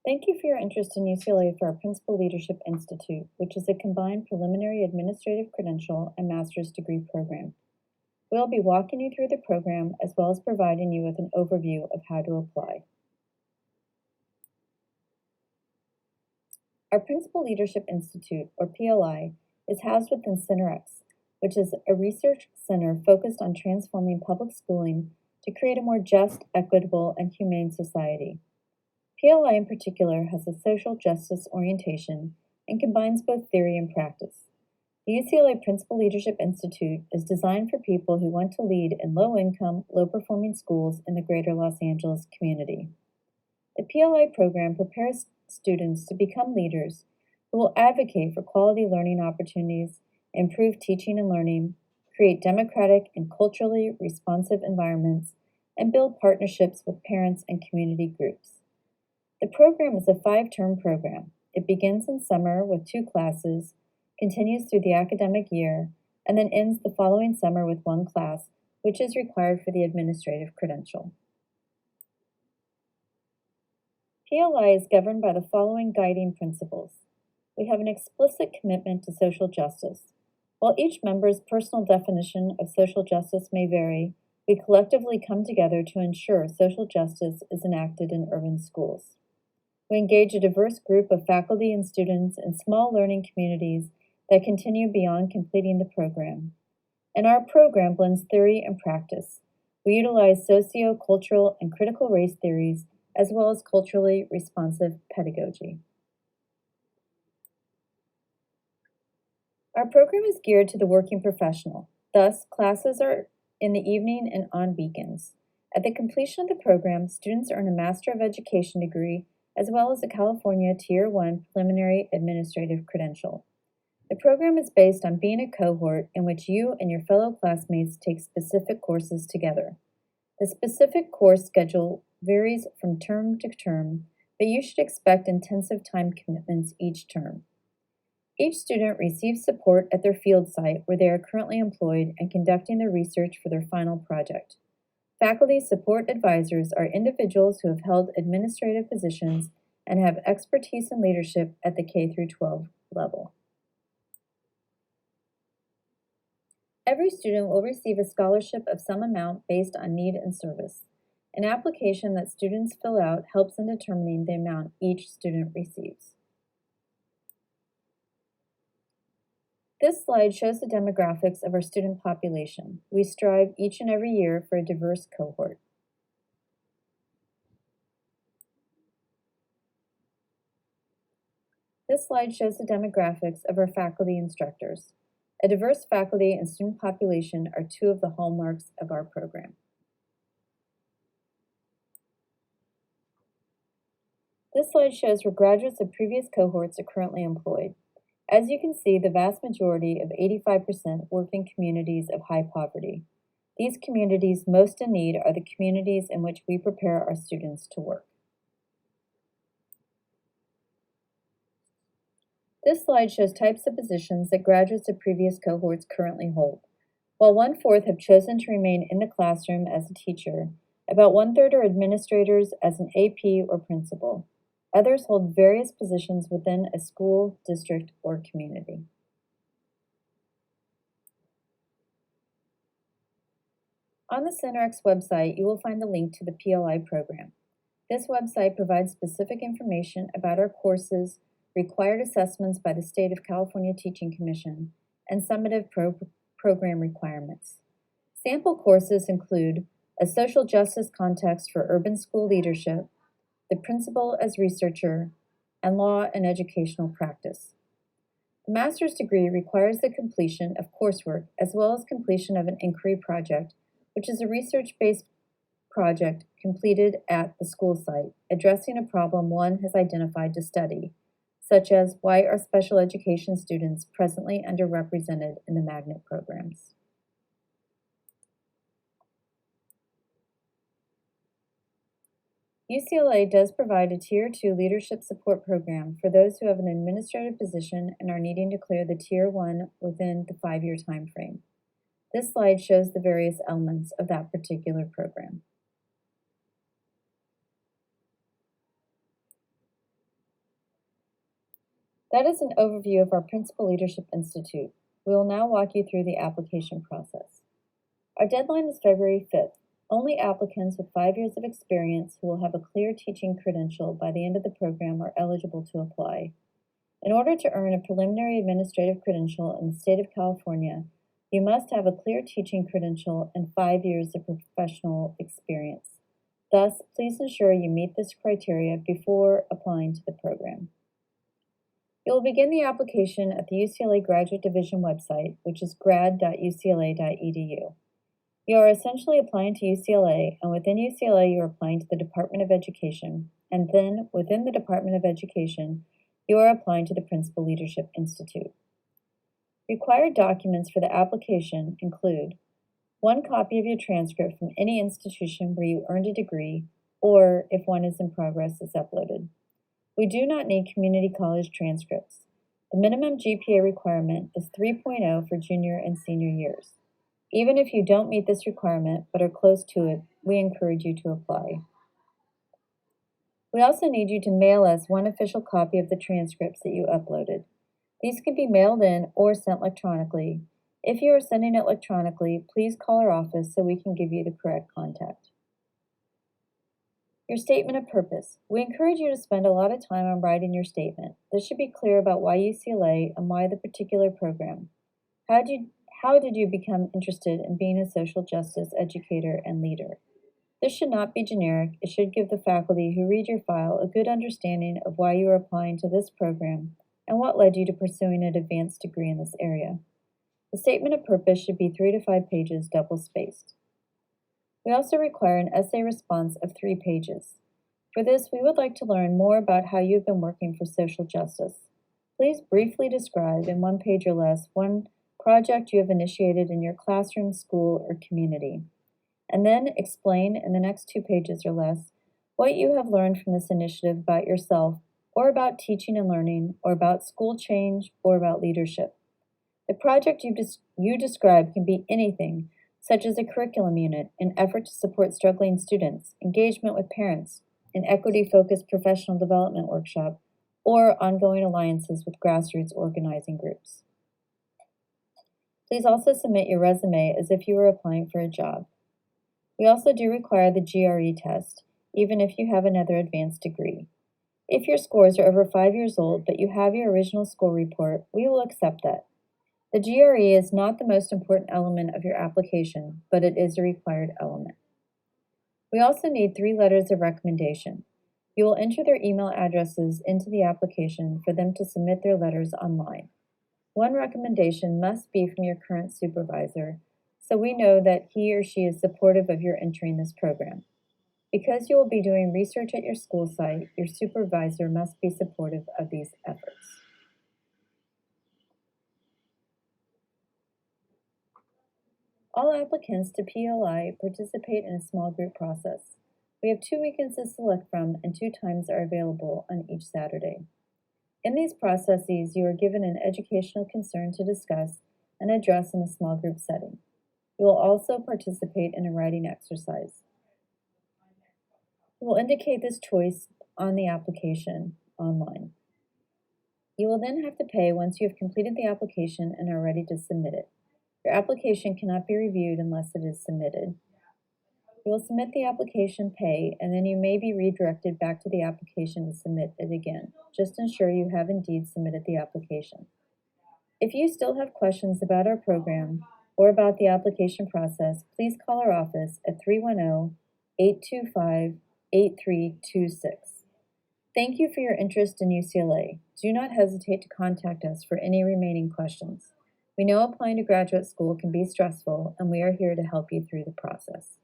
Thank you for your interest in UCLA for our Principal Leadership Institute, which is a combined preliminary administrative credential and master's degree program. We'll be walking you through the program as well as providing you with an overview of how to apply. Our Principal Leadership Institute, or PLI, is housed within CenterX, which is a research center focused on transforming public schooling to create a more just, equitable, and humane society. PLI in particular has a social justice orientation and combines both theory and practice. The UCLA Principal Leadership Institute is designed for people who want to lead in low-income, low-performing schools in the greater Los Angeles community. The PLI program prepares students to become leaders who will advocate for quality learning opportunities, improve teaching and learning, create democratic and culturally responsive environments, and build partnerships with parents and community groups. The program is a 5-term program. It begins in summer with 2 classes, continues through the academic year, and then ends the following summer with 1 class, which is required for the administrative credential. PLI is governed by the following guiding principles. We have an explicit commitment to social justice. While each member's personal definition of social justice may vary, we collectively come together to ensure social justice is enacted in urban schools. We engage a diverse group of faculty and students in small learning communities that continue beyond completing the program. And our program blends theory and practice. We utilize socio-cultural and critical race theories, as well as culturally responsive pedagogy. Our program is geared to the working professional. Thus, classes are in the evening and on weekends. At the completion of the program, students earn a Master of Education degree as well as a California Tier 1 preliminary administrative credential. The program is based on being a cohort in which you and your fellow classmates take specific courses together. The specific course schedule varies from term to term, but you should expect intensive time commitments each term. Each student receives support at their field site where they are currently employed and conducting their research for their final project. Faculty support advisors are individuals who have held administrative positions and have expertise in leadership at the K-12 level. Every student will receive a scholarship of some amount based on need and service. An application that students fill out helps in determining the amount each student receives. This slide shows the demographics of our student population. We strive each and every year for a diverse cohort. This slide shows the demographics of our faculty instructors. A diverse faculty and student population are 2 of the hallmarks of our program. This slide shows where graduates of previous cohorts are currently employed. As you can see, the vast majority of 85% work in communities of high poverty. These communities most in need are the communities in which we prepare our students to work. This slide shows types of positions that graduates of previous cohorts currently hold. While 1/4 have chosen to remain in the classroom as a teacher, about 1/3 are administrators as an AP or principal. Others hold various positions within a school, district, or community. On the CenterX website, you will find the link to the PLI program. This website provides specific information about our courses, required assessments by the State of California Teaching Commission, and summative program requirements. Sample courses include a social justice context for urban school leadership, the principal as researcher, and law and educational practice. The master's degree requires the completion of coursework as well as completion of an inquiry project, which is a research-based project completed at the school site, addressing a problem one has identified to study, such as why are special education students presently underrepresented in the magnet programs. UCLA does provide a Tier 2 leadership support program for those who have an administrative position and are needing to clear the Tier 1 within the 5-year time frame. This slide shows the various elements of that particular program. That is an overview of our Principal Leadership Institute. We will now walk you through the application process. Our deadline is February 5th. Only applicants with 5 years of experience who will have a clear teaching credential by the end of the program are eligible to apply. In order to earn a preliminary administrative credential in the state of California, you must have a clear teaching credential and 5 years of professional experience. Thus, please ensure you meet this criteria before applying to the program. You will begin the application at the UCLA Graduate Division website, which is grad.ucla.edu. You are essentially applying to UCLA, and within UCLA you are applying to the Department of Education, and then within the Department of Education, you are applying to the Principal Leadership Institute. Required documents for the application include 1 copy of your transcript from any institution where you earned a degree, or if one is in progress, is uploaded. We do not need community college transcripts. The minimum GPA requirement is 3.0 for junior and senior years. Even if you don't meet this requirement but are close to it, we encourage you to apply. We also need you to mail us 1 official copy of the transcripts that you uploaded. These can be mailed in or sent electronically. If you are sending it electronically, please call our office so we can give you the correct contact. Your statement of purpose. We encourage you to spend a lot of time on writing your statement. This should be clear about why UCLA and why the particular program. How did you become interested in being a social justice educator and leader? This should not be generic. It should give the faculty who read your file a good understanding of why you are applying to this program and what led you to pursuing an advanced degree in this area. The statement of purpose should be 3 to 5 pages, double-spaced. We also require an essay response of 3 pages. For this, we would like to learn more about how you have been working for social justice. Please briefly describe, in 1 page or less, one project you have initiated in your classroom, school, or community. And then explain, in the next 2 pages or less, what you have learned from this initiative about yourself, or about teaching and learning, or about school change, or about leadership. The project you describe can be anything, such as a curriculum unit, an effort to support struggling students, engagement with parents, an equity-focused professional development workshop, or ongoing alliances with grassroots organizing groups. Please also submit your resume as if you were applying for a job. We also do require the GRE test, even if you have another advanced degree. If your scores are over 5 years old but you have your original school report, we will accept that. The GRE is not the most important element of your application, but it is a required element. We also need 3 letters of recommendation. You will enter their email addresses into the application for them to submit their letters online. 1 recommendation must be from your current supervisor, so we know that he or she is supportive of your entering this program. Because you will be doing research at your school site, your supervisor must be supportive of these efforts. All applicants to PLI participate in a small group process. We have 2 weekends to select from, and 2 times are available on each Saturday. In these processes, you are given an educational concern to discuss and address in a small group setting. You will also participate in a writing exercise. You will indicate this choice on the application online. You will then have to pay once you have completed the application and are ready to submit it. Your application cannot be reviewed unless it is submitted. You will submit the application, pay, and then you may be redirected back to the application to submit it again. Just ensure you have indeed submitted the application. If you still have questions about our program or about the application process, please call our office at 310-825-8326. Thank you for your interest in UCLA. Do not hesitate to contact us for any remaining questions. We know applying to graduate school can be stressful, and we are here to help you through the process.